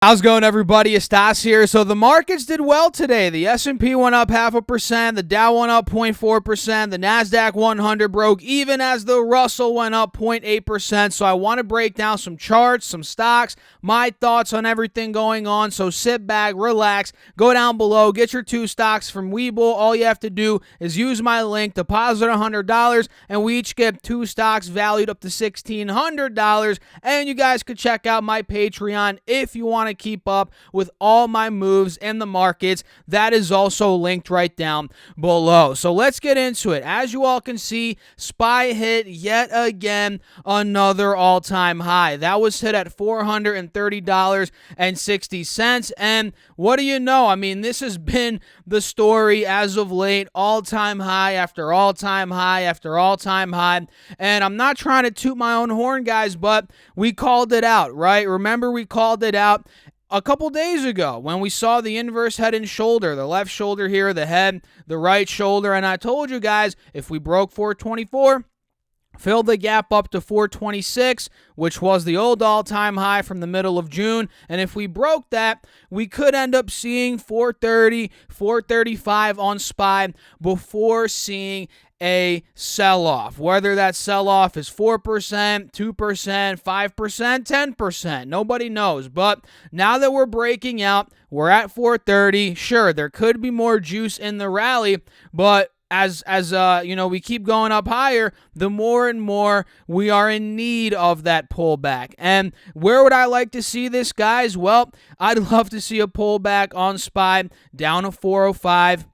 How's it going, everybody? It's Stas here. So the markets did well today. The S&P went up 0.5%. The Dow went up 0.4%. The NASDAQ 100 broke even as the Russell went up 0.8%. So I want to break down some charts, some stocks, my thoughts on everything going on. So sit back, relax, go down below, get your 2 stocks from Webull. All you have to do is use my link, deposit $100, and we each get 2 stocks valued up to $1,600. And you guys could check out my Patreon if you want to keep up with all my moves in the markets. That is also linked right down below. So let's get into it. As you all can see, SPY hit yet again another all-time high. That was hit at $430.60. And what do you know? I mean, this has been the story as of late. All-time high after all-time high after all-time high. And I'm not trying to toot my own horn, guys, but we called it out, right? Remember, we called it out a couple days ago when we saw the inverse head and shoulder, the left shoulder here, the head, the right shoulder. And I told you guys, if we broke 424, filled the gap up to 426, which was the old all-time high from the middle of June. And if we broke that, we could end up seeing 430, 435 on SPY before seeing a sell-off. Whether that sell-off is 4%, 2%, 5%, 10%. Nobody knows. But now that we're breaking out, we're at 430. Sure, there could be more juice in the rally, but as we keep going up higher, the more and more we are in need of that pullback. And where would I like to see this, guys? Well, I'd love to see a pullback on SPY down to 405.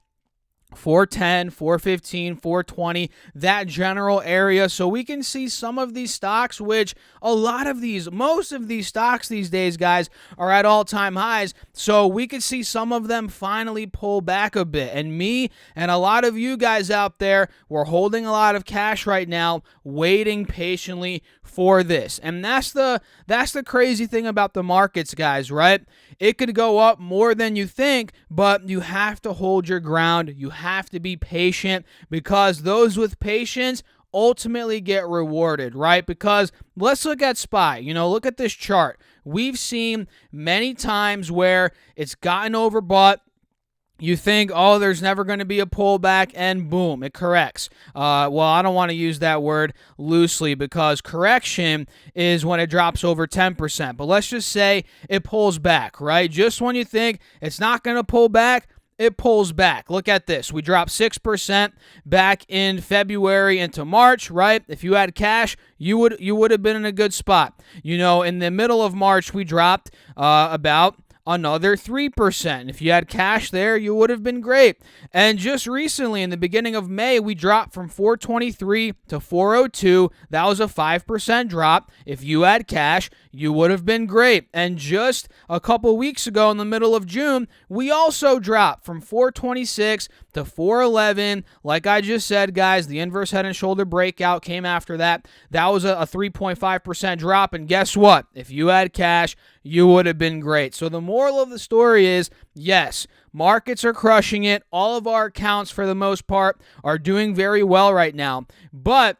410, 415, 420, that general area, so we can see some of these stocks, which most of these stocks these days, guys, are at all-time highs, so we could see some of them finally pull back a bit. And me and a lot of you guys out there, we're holding a lot of cash right now, waiting patiently for this. And that's the crazy thing about the markets, guys, right? It could go up more than you think, but you have to hold your ground. You have to be patient, because those with patience ultimately get rewarded, right? Because let's look at SPY. Look at this chart. We've seen many times where it's gotten overbought. You think, oh, there's never going to be a pullback, and boom, it corrects. Well, I don't want to use that word loosely, because correction is when it drops over 10%. But let's just say it pulls back, right? Just when you think it's not going to pull back, it pulls back. Look at this. We dropped 6% back in February into March, right? If you had cash, you would have been in a good spot. In the middle of March, we dropped about another 3%. If you had cash there, you would have been great. And just recently, in the beginning of May, we dropped from 423 to 402. That was a 5% drop. If you had cash, you would have been great. And just a couple weeks ago, in the middle of June, we also dropped from 426 to 411. Like I just said, guys, the inverse head and shoulder breakout came after that. That was a 3.5% drop. And guess what? If you had cash, you would have been great. So the moral of the story is, yes, markets are crushing it. All of our accounts, for the most part, are doing very well right now. But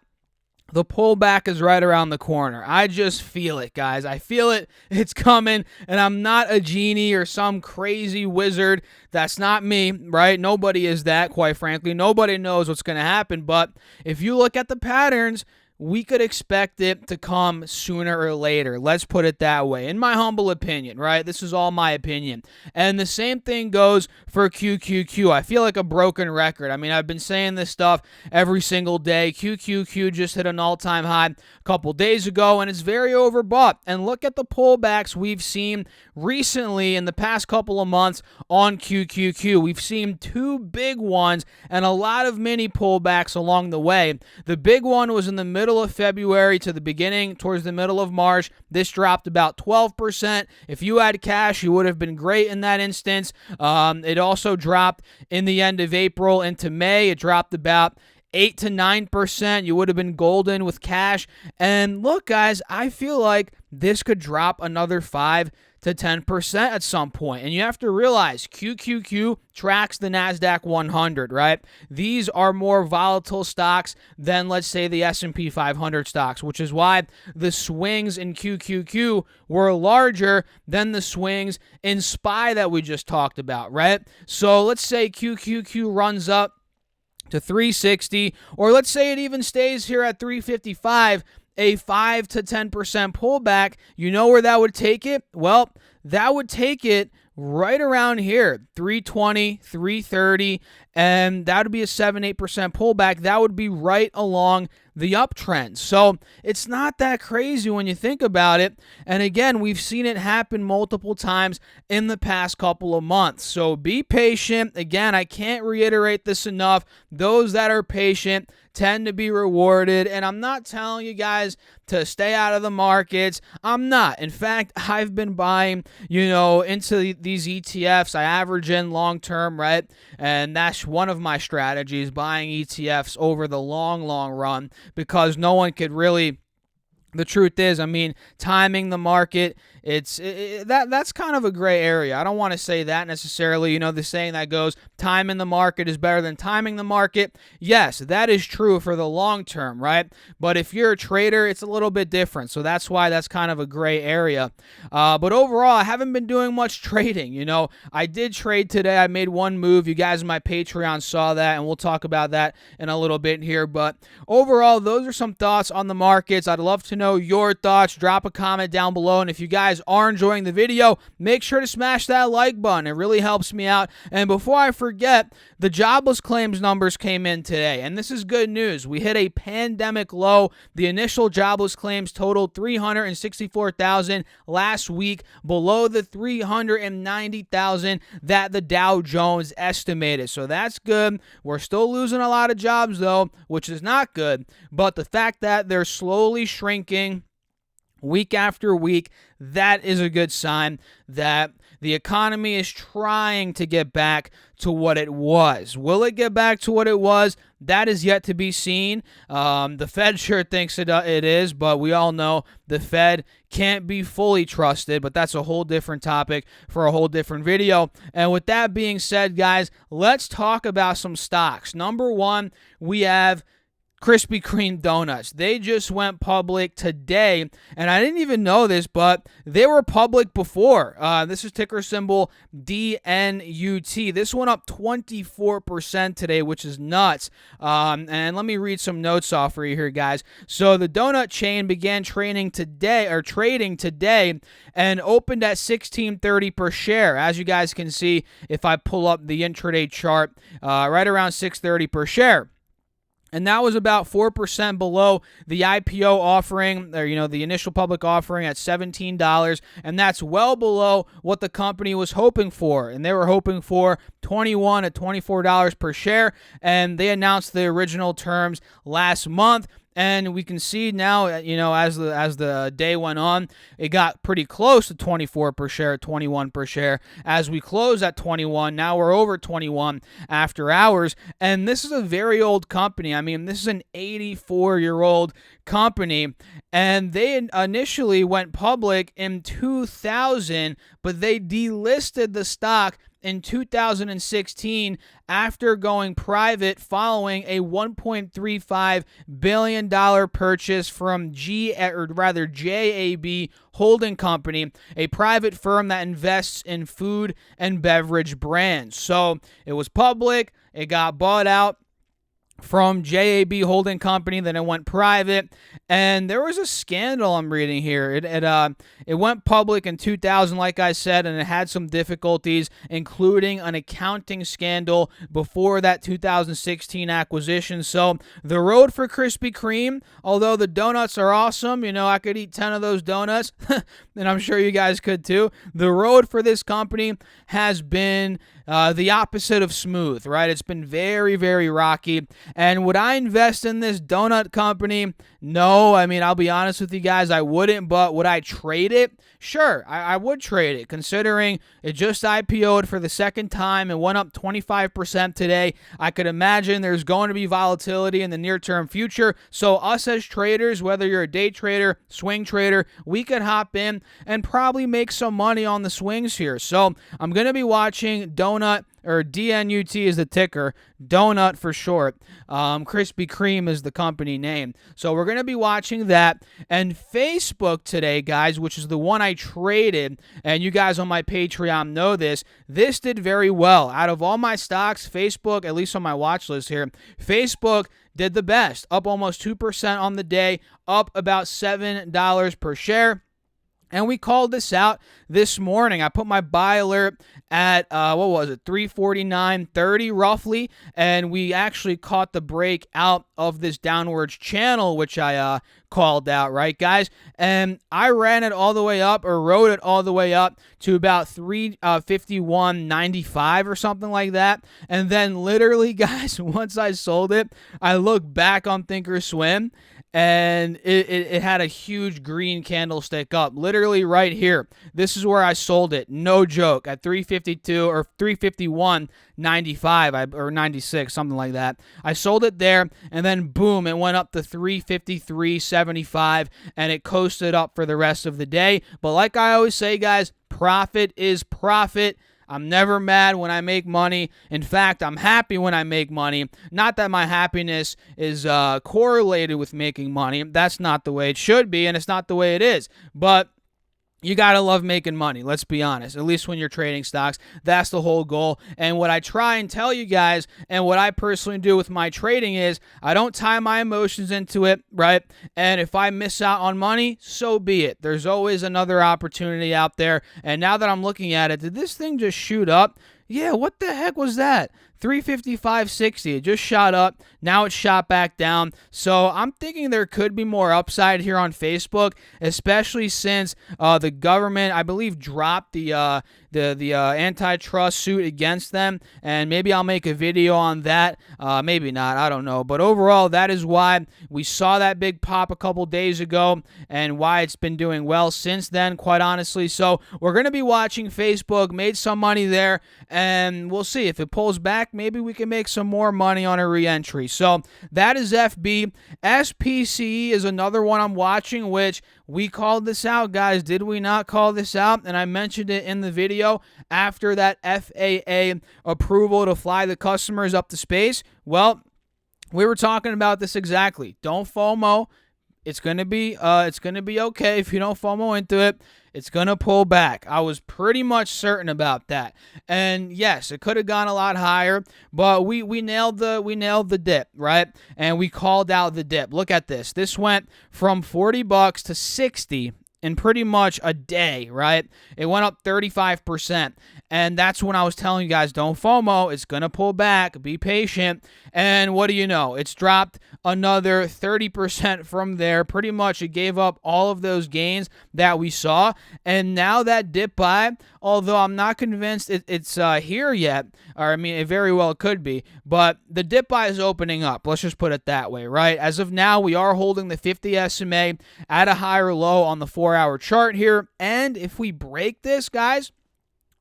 the pullback is right around the corner. I just feel it, guys. I feel it. It's coming. And I'm not a genie or some crazy wizard. That's not me, right? Nobody is that, quite frankly. Nobody knows what's going to happen. But if you look at the patterns, we could expect it to come sooner or later. Let's put it that way. In my humble opinion, right? This is all my opinion. And the same thing goes for QQQ. I feel like a broken record. I mean, I've been saying this stuff every single day. QQQ just hit an all-time high a couple days ago, and it's very overbought. And look at the pullbacks we've seen recently in the past couple of months on QQQ. We've seen 2 big ones and a lot of mini pullbacks along the way. The big one was in the middle of February to the beginning, towards the middle of March. This dropped about 12%. If you had cash, you would have been great in that instance. It also dropped in the end of April into May. It dropped about 8 to 9%. You would have been golden with cash. And look, guys, I feel like this could drop another 5 to 10% at some point. And you have to realize QQQ tracks the NASDAQ 100, right? These are more volatile stocks than, let's say, the S&P 500 stocks, which is why the swings in QQQ were larger than the swings in SPY that we just talked about, right? So let's say QQQ runs up to 360, or let's say it even stays here at 355, a 5 to 10% pullback. You know where that would take it? Well, that would take it right around here, 320, 330, and that would be a 7-8% pullback. That would be right along the uptrend. So it's not that crazy when you think about it. And again, we've seen it happen multiple times in the past couple of months. So be patient. Again, I can't reiterate this enough. Those that are patient tend to be rewarded. And I'm not telling you guys to stay out of the markets. I'm not. In fact, I've been buying, into these ETFs. I average in long term, right? And that's one of my strategies, buying ETFs over the long run, because no one could really. The truth is, timing the market, that's kind of a gray area. I don't want to say that necessarily. The saying that goes, timing the market is better than timing the market. Yes, that is true for the long term, right? But if you're a trader, it's a little bit different. So that's why that's kind of a gray area. But overall, I haven't been doing much trading. I did trade today. I made one move. You guys on my Patreon saw that, and we'll talk about that in a little bit here. But overall, those are some thoughts on the markets. I'd love to know your thoughts. Drop a comment down below, and if you guys are enjoying the video, make sure to smash that like button. It really helps me out. And before I forget, the jobless claims numbers came in today, and this is good news. We hit a pandemic low. The initial jobless claims totaled 364,000 last week, below the 390,000 that the Dow Jones estimated. So that's good. We're still losing a lot of jobs though, which is not good. But the fact that they're slowly shrinking week after week, that is a good sign that the economy is trying to get back to what it was. Will it get back to what it was? That is yet to be seen. The Fed sure thinks it is, but we all know the Fed can't be fully trusted, but that's a whole different topic for a whole different video. And with that being said, guys, let's talk about some stocks. Number one, we have Krispy Kreme donuts. They just went public today, and I didn't even know this, but they were public before. This is ticker symbol DNUT. This went up 24% today, which is nuts. And let me read some notes off for you here, guys. So the donut chain began trading today, and opened at $16.30 per share. As you guys can see, if I pull up the intraday chart, right around $6.30 per share. And that was about 4% below the IPO offering, or, the initial public offering at $17. And that's well below what the company was hoping for. And they were hoping for $21 to $24 per share. And they announced the original terms last month. And we can see now, as the day went on, it got pretty close to 24 per share, 21 per share. As we close at 21, now we're over 21 after hours. And this is a very old company. This is an 84-year-old company. And they initially went public in 2000, but they delisted the stock in 2016 after going private following a $1.35 billion purchase from JAB Holding Company, a private firm that invests in food and beverage brands. So it was public, it got bought out from JAB Holding Company, then it went private, and there was a scandal I'm reading here. It went public in 2000, like I said, and it had some difficulties, including an accounting scandal before that 2016 acquisition. So the road for Krispy Kreme, although the donuts are awesome, I could eat 10 of those donuts, and I'm sure you guys could too. The road for this company has been the opposite of smooth, right? It's been very, very rocky. And would I invest in this donut company? No. I mean, I'll be honest with you guys, I wouldn't. But would I trade it? Sure, I would trade it, considering it just IPO'd for the second time and went up 25% today. I could imagine there's going to be volatility in the near-term future. So us as traders, whether you're a day trader, swing trader, we could hop in and probably make some money on the swings here. So I'm going to be watching Donut, or DNUT is the ticker, Donut for short. Krispy Kreme is the company name. So we're going to be watching that. And Facebook today, guys, which is the one I traded, and you guys on my Patreon know this did very well. Out of all my stocks, Facebook, at least on my watch list here, Facebook did the best, up almost 2% on the day, up about $7 per share. And we called this out this morning. I put my buy alert at, 349.30 roughly, and we actually caught the break out of this downwards channel, which I called out, right, guys? And I ran it all the way up, or rode it all the way up to about 351.95 or something like that. And then literally, guys, once I sold it, I looked back on ThinkOrSwim, and it had a huge green candlestick up, literally right here. This is where I sold it, no joke, at 352 or 351.95 or 96, something like that. I sold it there, and then boom, it went up to 353.75, and it coasted up for the rest of the day. But like I always say, guys, profit is profit. I'm never mad when I make money. In fact, I'm happy when I make money. Not that my happiness is correlated with making money. That's not the way it should be, and it's not the way it is. But you got to love making money, let's be honest. At least when you're trading stocks, that's the whole goal. And what I try and tell you guys, and what I personally do with my trading, is I don't tie my emotions into it, right? And if I miss out on money, so be it. There's always another opportunity out there. And now that I'm looking at it, did this thing just shoot up? Yeah, what the heck was that? 355.60. It just shot up. Now it's shot back down. So I'm thinking there could be more upside here on Facebook, especially since the government, I believe, dropped the antitrust suit against them. And maybe I'll make a video on that. Maybe not. I don't know. But overall, that is why we saw that big pop a couple days ago, and why it's been doing well since then, quite honestly. So we're going to be watching Facebook. Made some money there, and we'll see. If it pulls back, maybe we can make some more money on a re-entry. So that is FB. SPCE is another one I'm watching, which we called this out, guys. Did we not call this out? And I mentioned it in the video after that FAA approval to fly the customers up to space. Well, we were talking about this exactly. Don't FOMO. It's gonna be okay if you don't FOMO into it. It's gonna pull back. I was pretty much certain about that. And yes, it could have gone a lot higher, but we nailed the dip, right? And we called out the dip. Look at this. This went from $40 to $60 in pretty much a day, right? It went up 35%. And that's when I was telling you guys, don't FOMO. It's going to pull back. Be patient. And what do you know? It's dropped another 30% from there. Pretty much it gave up all of those gains that we saw. And now that dip buy, although I'm not convinced it's here yet, or I mean, it very well could be, but the dip buy is opening up. Let's just put it that way, right? As of now, we are holding the 50 SMA at a higher low on the 4-hour chart here. And if we break this, guys,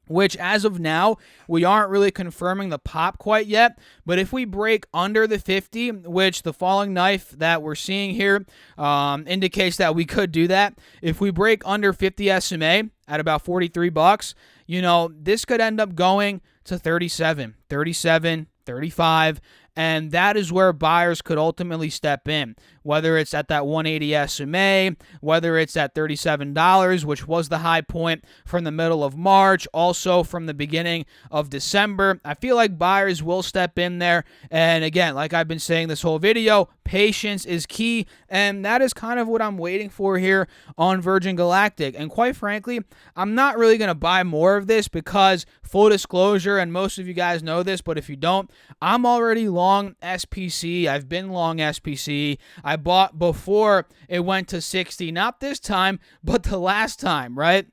which as of now, we aren't really confirming the pop quite yet, but if we break under the 50, which the falling knife that we're seeing here indicates that we could do that. If we break under 50 SMA at about $43, you know, this could end up going to 37, 35, and that is where buyers could ultimately step in, whether it's at that 180 SMA, whether it's at $37, which was the high point from the middle of March, also from the beginning of December. I feel like buyers will step in there. And again, like I've been saying this whole video, patience is key, and that is kind of what I'm waiting for here on Virgin Galactic. And quite frankly, I'm not really going to buy more of this because, full disclosure, and most of you guys know this, but if you don't, I'm already long SPC. I've been long SPC. I bought before it went to 60, not this time, but the last time, right?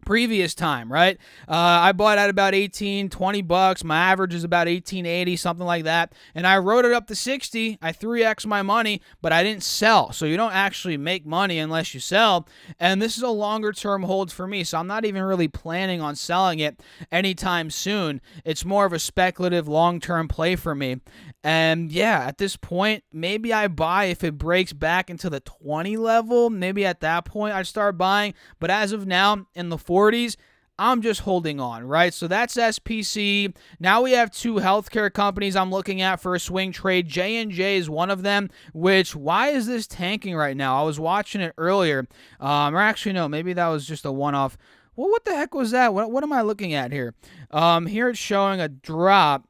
previous time, right? I bought at about 18, 20 bucks. My average is about 18.80, something like that. And I wrote it up to 60. I 3x my money, but I didn't sell. So you don't actually make money unless you sell. And this is a longer term hold for me. So I'm not even really planning on selling it anytime soon. It's more of a speculative long-term play for me. And yeah, at this point, maybe I buy if it breaks back into the 20 level. Maybe at that point I start buying. But as of now, in the 40s, I'm just holding on, right? So that's SPC. Now we have two healthcare companies I'm looking at for a swing trade. J&J is one of them, which, why is this tanking right now? I was watching it earlier. Or actually, no, maybe that was just a one-off. Well, what the heck was that? What am I looking at here? Here it's showing a drop.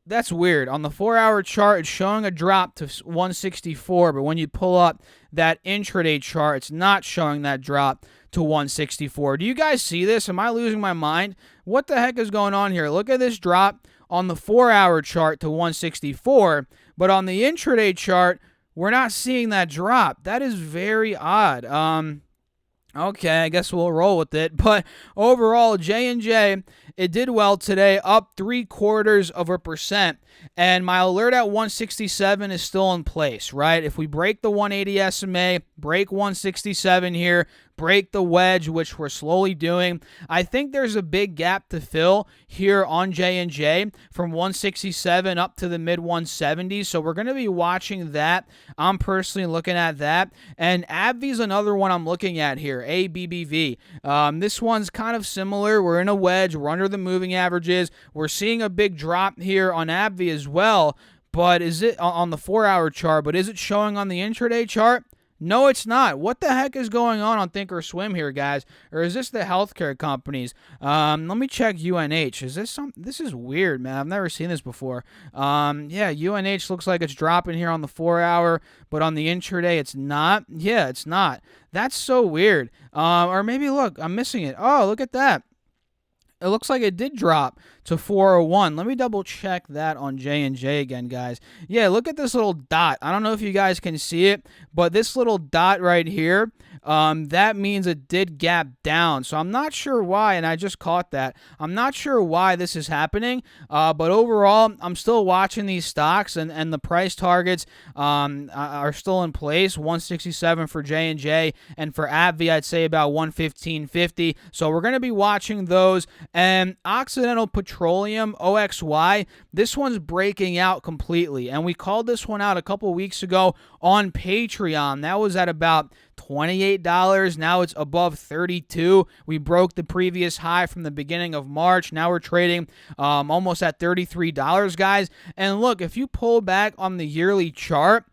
That's weird. On the 4-hour chart, it's showing a drop to 164, but when you pull up that intraday chart, it's not showing that drop to 164. Do you guys see this? Am I losing my mind? What the heck is going on here? Look at this drop on the 4-hour chart to 164, but on the intraday chart, we're not seeing that drop. That is very odd. Okay, I guess we'll roll with it. But overall, J&J, it did well today, up 0.75%. And my alert at 167 is still in place, right? If we break the 180 SMA, break 167 here, break the wedge, which we're slowly doing, I think there's a big gap to fill here on J&J from 167 up to the mid 170s. So we're going to be watching that. I'm personally looking at that. And AbbVie's another one I'm looking at here, ABBV. This one's kind of similar. We're in a wedge. We're under the moving averages. We're seeing a big drop here on AbbVie as well. But is it on the 4-hour chart? But is it showing on the intraday chart? No, it's not. What the heck is going on ThinkOrSwim here, guys? Or is this the healthcare companies? Let me check UNH. Is this some? This is weird, man. I've never seen this before. Yeah, UNH looks like it's dropping here on the 4-hour, but on the intraday, it's not. Yeah, it's not. That's so weird. Or maybe, look, I'm missing it. Oh, look at that. It looks like it did drop to 401. Let me double check that on J&J again, guys. Yeah, look at this little dot. I don't know if you guys can see it, but this little dot right here, that means it did gap down. So I'm not sure why, and I just caught that. I'm not sure why this is happening, but overall, I'm still watching these stocks, and the price targets are still in place. 167 for J&J, and for AbbVie, I'd say about 115.50. So we're going to be watching those. And Occidental Petroleum, OXY, this one's breaking out completely. And we called this one out a couple weeks ago on Patreon. That was at about $28. Now it's above $32. We broke the previous high from the beginning of March. Now we're trading almost at $33, guys. And look, if you pull back on the yearly chart,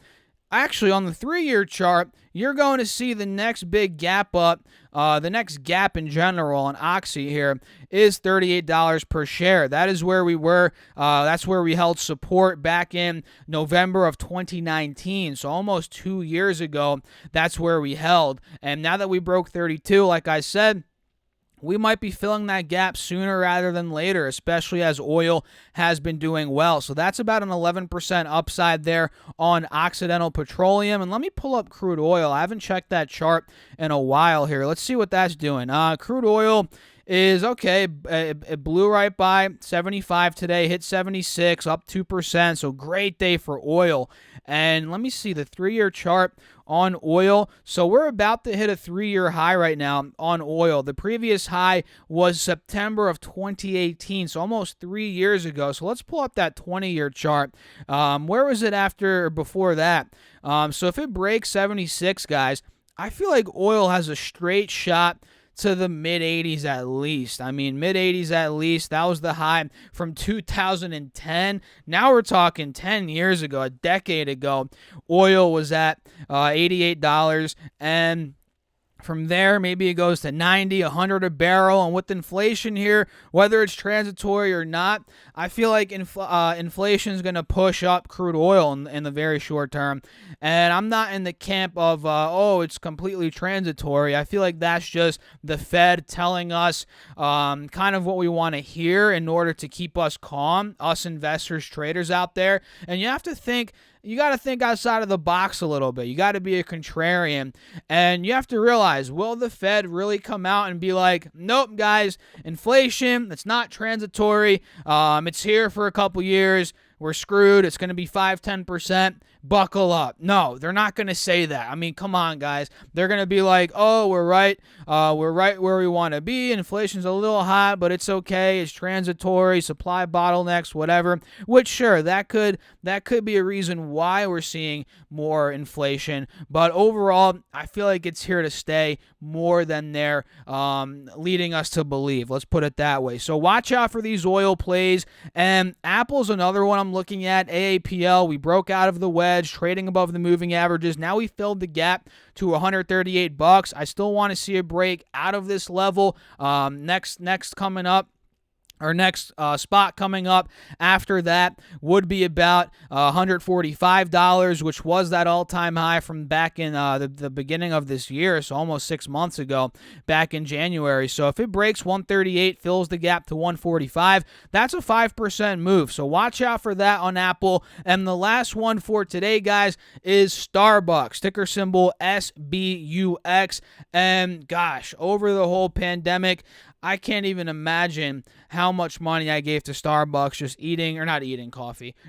actually on the 3-year chart, you're going to see the next big gap up. The next gap in general on Oxy here is $38 per share. That is where we were. That's where we held support back in November of 2019. So almost 2 years ago, that's where we held. And now that we broke 32, like I said, we might be filling that gap sooner rather than later, especially as oil has been doing well. So that's about an 11% upside there on Occidental Petroleum. And let me pull up crude oil. I haven't checked that chart in a while here. Let's see what that's doing. Crude oil is okay. It blew right by 75 today, hit 76, up 2%. So great day for oil. And let me see the 3-year chart on oil. So we're about to hit a 3-year high right now on oil. The previous high was September of 2018, so almost 3 years ago. So let's pull up that 20-year chart. Where was it after or before that? So if it breaks 76, guys, I feel like oil has a straight shot to the mid-80s at least. I mean, mid-80s at least. That was the high from 2010. Now we're talking 10 years ago, a decade ago. Oil was at $88, and from there, maybe it goes to 90, 100 a barrel. And with inflation here, whether it's transitory or not, I feel like inflation is going to push up crude oil in the very short term. And I'm not in the camp of, it's completely transitory. I feel like that's just the Fed telling us kind of what we want to hear in order to keep us calm, us investors, traders out there. And you have to think, you got to think outside of the box a little bit. You got to be a contrarian, and you have to realize, will the Fed really come out and be like, nope, guys, inflation, it's not transitory. It's here for a couple years. We're screwed. It's going to be 5-10%. Buckle up. No, they're not going to say that. I mean, come on, guys. They're going to be like, oh, we're right. We're right where we want to be. Inflation's a little high, but it's okay. It's transitory, supply bottlenecks, whatever. Which, sure, that could be a reason why we're seeing more inflation. But overall, I feel like it's here to stay more than they're leading us to believe. Let's put it that way. So watch out for these oil plays. And Apple's another one I'm looking at. AAPL, we broke out of the wedge, trading above the moving averages. Now we filled the gap to $138. I still want to see a break out of this level. Next coming up. Our next spot coming up after that would be about $145, which was that all-time high from back in the beginning of this year, so almost 6 months ago, back in January. So if it breaks 138, fills the gap to 145, that's a 5% move. So watch out for that on Apple. And the last one for today, guys, is Starbucks, ticker symbol SBUX. And gosh, over the whole pandemic, I can't even imagine how much money I gave to Starbucks just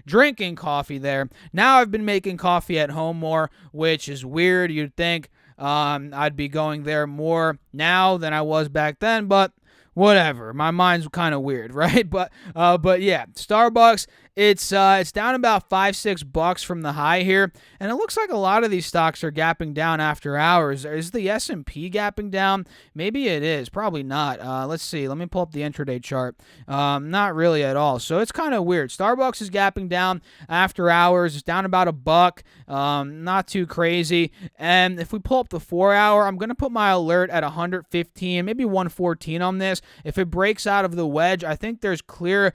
drinking coffee there. Now I've been making coffee at home more, which is weird. You'd think I'd be going there more now than I was back then, but whatever. My mind's kind of weird, right? But yeah, Starbucks, it's down about $5-6 from the high here, and it looks like a lot of these stocks are gapping down after hours. Is the S&P gapping down? Maybe it is. Probably not. Let's see. Let me pull up the intraday chart. Not really at all. So it's kind of weird. Starbucks is gapping down after hours. It's down about $1. Not too crazy. And if we pull up the 4-hour, I'm going to put my alert at 115, maybe 114 on this. If it breaks out of the wedge, I think there's clear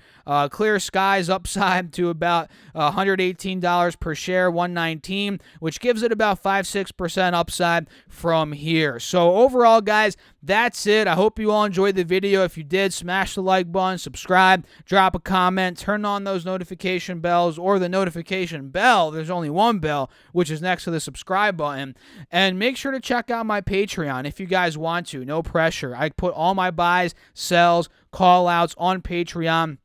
skies upside to about $118 per share, 119, which gives it about 5-6% upside from here. So overall, guys, that's it. I hope you all enjoyed the video. If you did, smash the like button, subscribe, drop a comment, turn on those notification bells, or the notification bell. There's only one bell, which is next to the subscribe button. And make sure to check out my Patreon if you guys want to. No pressure. I put all my buys, sells, call outs on Patreon.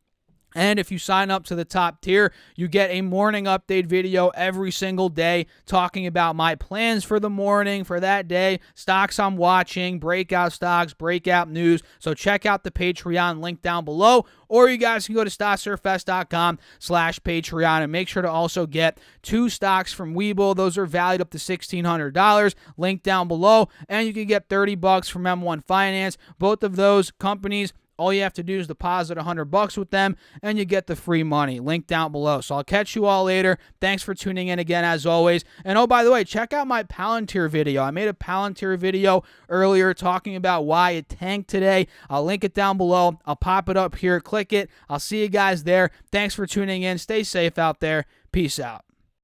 And if you sign up to the top tier, you get a morning update video every single day talking about my plans for the morning, for that day, stocks I'm watching, breakout stocks, breakout news. So check out the Patreon link down below, or you guys can go to stocksurfest.com/Patreon and make sure to also get 2 stocks from Webull. Those are valued up to $1,600. Link down below, and you can get $30 from M1 Finance. Both of those companies, all you have to do is deposit $100 with them, and you get the free money. Link down below. So I'll catch you all later. Thanks for tuning in again, as always. And oh, by the way, check out my Palantir video. I made a Palantir video earlier talking about why it tanked today. I'll link it down below. I'll pop it up here. Click it. I'll see you guys there. Thanks for tuning in. Stay safe out there. Peace out.